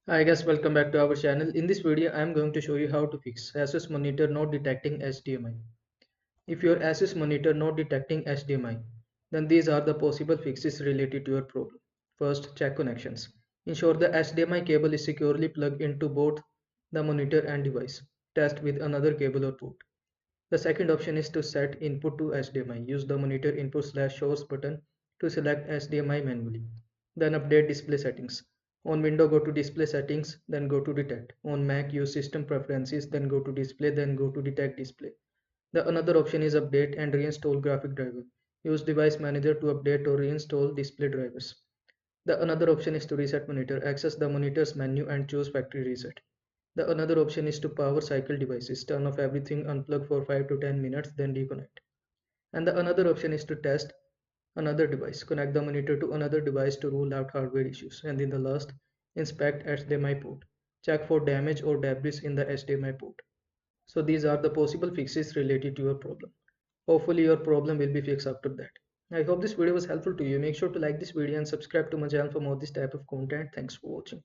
Hi guys, welcome back to our channel. In this video, I am going to show you how to fix Asus monitor not detecting HDMI. If your Asus monitor not detecting HDMI, then these are the possible fixes related to your problem. First, check connections. Ensure the HDMI cable is securely plugged into both the monitor and device. Test with another cable or port. The second option is to set input to HDMI. Use the monitor input/source button to select HDMI manually. Then update display settings. On Windows, go to display settings, then go to detect. On Mac, use system preferences, then go to display, then go to detect display. The another option is update and reinstall graphic driver. Use device manager to update or reinstall display drivers. The another option is to reset monitor. Access the monitor's menu and choose factory reset. The another option is to power cycle devices. Turn off everything, unplug for 5 to 10 minutes, then reconnect. And the another option is to test another device. Connect the monitor to another device to rule out hardware issues. And in the last, inspect HDMI port. Check for damage or debris in the HDMI port. So these are the possible fixes related to your problem. Hopefully your problem will be fixed after that. I hope this video was helpful to you. Make sure to like this video and subscribe to my channel for more this type of content. Thanks for watching.